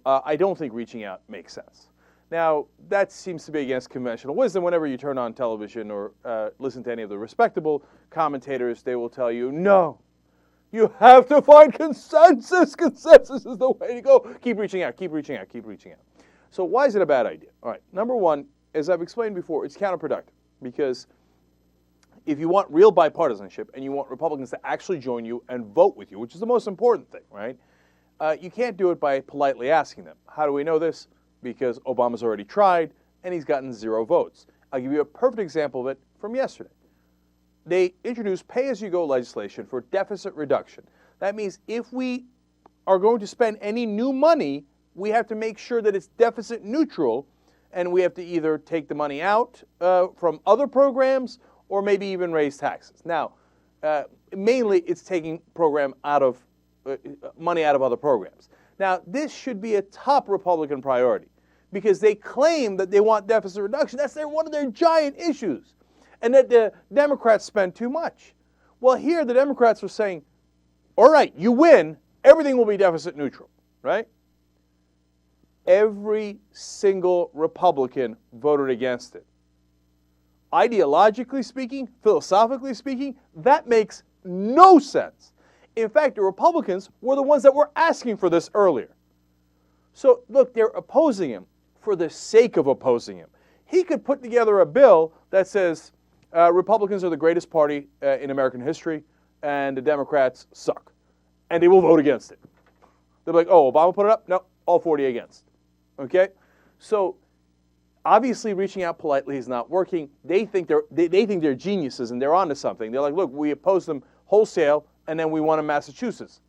I don't think reaching out makes sense. Now, that seems to be against conventional wisdom. Whenever you turn on television or listen to any of the respectable commentators, they will tell you, no, you have to find consensus. Consensus is the way to go. Keep reaching out, keep reaching out, keep reaching out. So why is it a bad idea? All right, number one, as I've explained before, it's counterproductive because if you want real bipartisanship and you want Republicans to actually join you and vote with you, which is the most important thing, right? You can't do it by politely asking them. How do we know this? Because Obama's already tried and he's gotten 0 votes. I'll give you a perfect example of it from yesterday. They introduced pay-as-you-go legislation for deficit reduction. That means if we are going to spend any new money, we have to make sure that it's deficit neutral, and we have to either take the money out from other programs or maybe even raise taxes. Now, mainly it's taking money out of other programs. Now, this should be a top Republican priority because they claim that they want deficit reduction. That's one of their giant issues, and that the Democrats spend too much. Well, here the Democrats are saying, all right, you win, everything will be deficit neutral, right? Every single Republican voted against it. Ideologically speaking, philosophically speaking, that makes no sense. In fact, the Republicans were the ones that were asking for this earlier. So, look, they're opposing him for the sake of opposing him. He could put together a bill that says Republicans are the greatest party in American history and the Democrats suck. And they will vote against it. They'll be like, oh, Obama put it up? No, all 40 against. Okay? So, obviously reaching out politely is not working. They think they're geniuses and they're onto something. They're like, look, we oppose them wholesale and then we won in Massachusetts,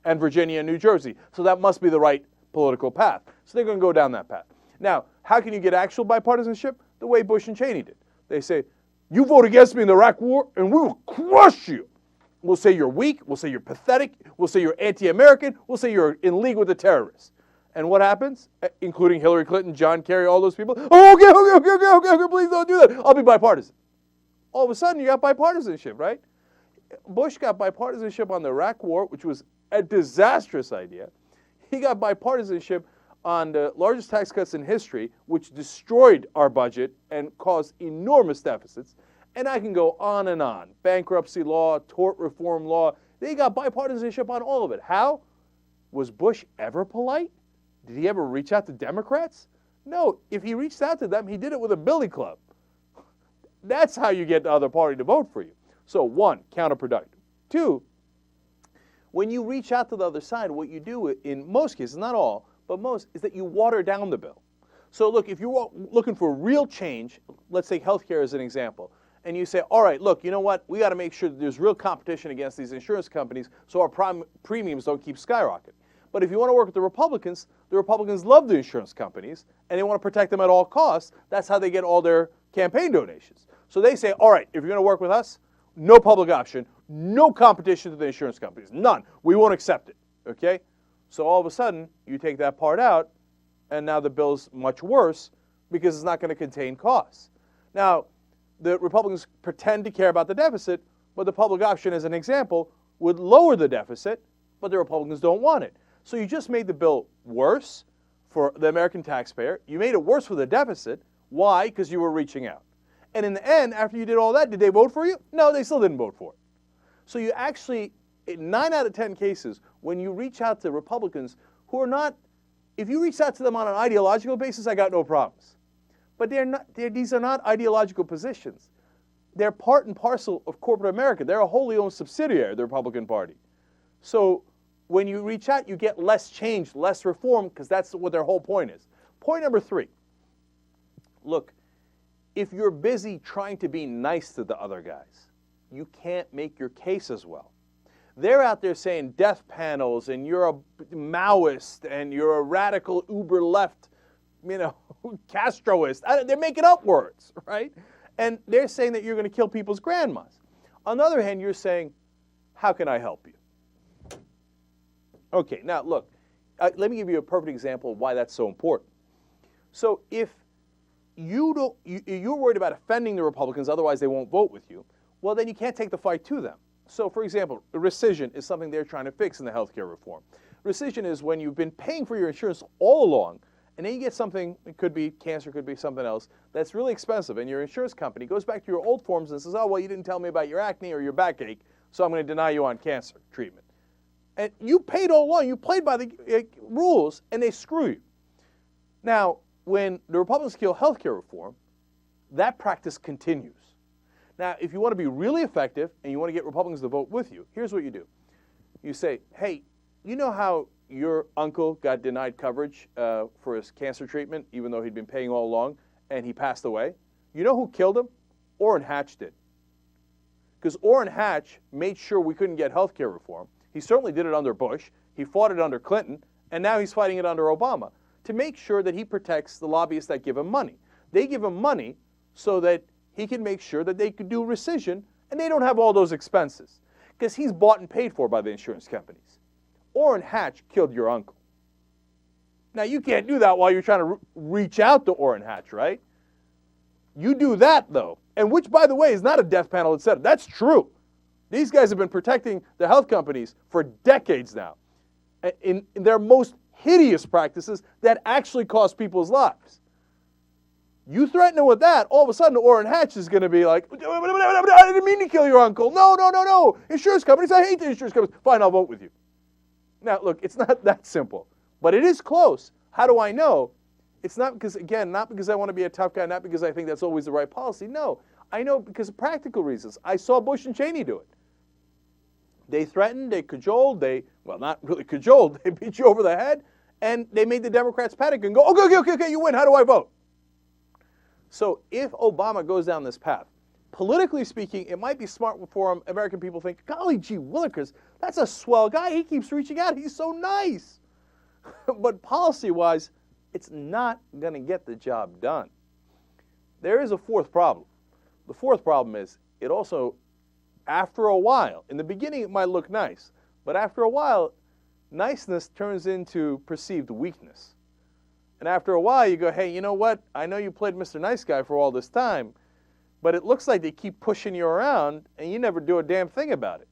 and Virginia and New Jersey. So that must be the right political path. So they're going to go down that path. Now, how can you get actual bipartisanship? The way Bush and Cheney did. They say, you vote against me in the Iraq War and we will crush you. We'll say you're weak. We'll say you're pathetic. We'll say you're anti-American. We'll say you're in league with the terrorists. And what happens? Including Hillary Clinton, John Kerry, all those people. Oh, okay, please don't do that. I'll be bipartisan. All of a sudden, you got bipartisanship, right? Bush got bipartisanship on the Iraq War, which was a disastrous idea. He got bipartisanship on the largest tax cuts in history, which destroyed our budget and caused enormous deficits. And I can go on and on. Bankruptcy law, tort reform law. They got bipartisanship on all of it. How? Was Bush ever polite? Did he ever reach out to Democrats? No. If he reached out to them, he did it with a billy club. That's how you get the other party to vote for you. So, 1, counterproductive. 2, when you reach out to the other side, what you do in most cases, not all, but most, is that you water down the bill. So, look, if you're looking for real change, let's take healthcare as an example, and you say, all right, look, you know what? We got to make sure that there's real competition against these insurance companies so our premiums don't keep skyrocketing. But if you want to work with the Republicans love the insurance companies, and they want to protect them at all costs. That's how they get all their campaign donations. So they say, all right, if you're going to work with us, no public option, no competition to the insurance companies, none. We won't accept it, okay? So all of a sudden, you take that part out, and now the bill's much worse because it's not going to contain costs. Now, the Republicans pretend to care about the deficit, but the public option, as an example, would lower the deficit, but the Republicans don't want it. So you just made the bill worse for the American taxpayer. You made it worse for the deficit. Why? Because you were reaching out. And in the end, after you did all that, did they vote for you? No, they still didn't vote for it. So you actually, in 9 out of 10 cases, when you reach out to Republicans who are not, if you reach out to them on an ideological basis, I got no problems. But these are not ideological positions. They're part and parcel of corporate America. They're a wholly owned subsidiary of the Republican Party. So when you reach out, you get less change, less reform, because that's what their whole point is. Point number 3. Look, if you're busy trying to be nice to the other guys, you can't make your case as well. They're out there saying death panels, and you're a Maoist, and you're a radical uber left, Castroist. They're making up words, right? And they're saying that you're going to kill people's grandmas. On the other hand, you're saying, how can I help you? Okay, now look, let me give you a perfect example of why that's so important. So if you're worried about offending the Republicans, otherwise they won't vote with you, well, then you can't take the fight to them. So, for example, rescission is something they're trying to fix in the healthcare reform. Rescission is when you've been paying for your insurance all along, and then you get something, it could be cancer, could be something else, that's really expensive, and your insurance company goes back to your old forms and says, oh, well, you didn't tell me about your acne or your backache, so I'm going to deny you on cancer treatment. And you paid all along, you played by the rules, and they screw you. Now, when the Republicans kill healthcare reform, that practice continues. Now, if you want to be really effective and you want to get Republicans to vote with you, here's what you do. You say, hey, you know how your uncle got denied coverage for his cancer treatment, even though he'd been paying all along, and he passed away? You know who killed him? Orrin Hatch did. Because Orrin Hatch made sure we couldn't get health care reform. He certainly did it under Bush. He fought it under Clinton, and now he's fighting it under Obama to make sure that he protects the lobbyists that give him money. They give him money so that he can make sure that they could do rescission, and they don't have all those expenses, because he's bought and paid for by the insurance companies. Orrin Hatch killed your uncle. Now, you can't do that while you're trying to reach out to Orrin Hatch, right? You do that, though, and which, by the way, is not a death panel that said it. That's true. These guys have been protecting the health companies for decades now in their most hideous practices that actually cost people's lives. You threaten him with that, all of a sudden Orrin Hatch is going to be like, I didn't mean to kill your uncle. No, no, no, no. Insurance companies, I hate the insurance companies. Fine, I'll vote with you. Now, look, it's not that simple, but it is close. How do I know? It's not because, again, not because I want to be a tough guy, not because I think that's always the right policy. No, I know because of practical reasons. I saw Bush and Cheney do it. They threatened, they cajoled, well, not really cajoled, they beat you over the head, and they made the Democrats panic and go, okay, you win, how do I vote? So if Obama goes down this path, politically speaking, it might be smart for American people think, golly gee willikers, that's a swell guy, he keeps reaching out, he's so nice. But policy-wise, it's not going to get the job done. There is a fourth problem. The fourth problem is it also, after a while, in the beginning it might look nice, but after a while, niceness turns into perceived weakness. And after a while, you go, hey, you know what? I know you played Mr. Nice Guy for all this time, but it looks like they keep pushing you around, and you never do a damn thing about it.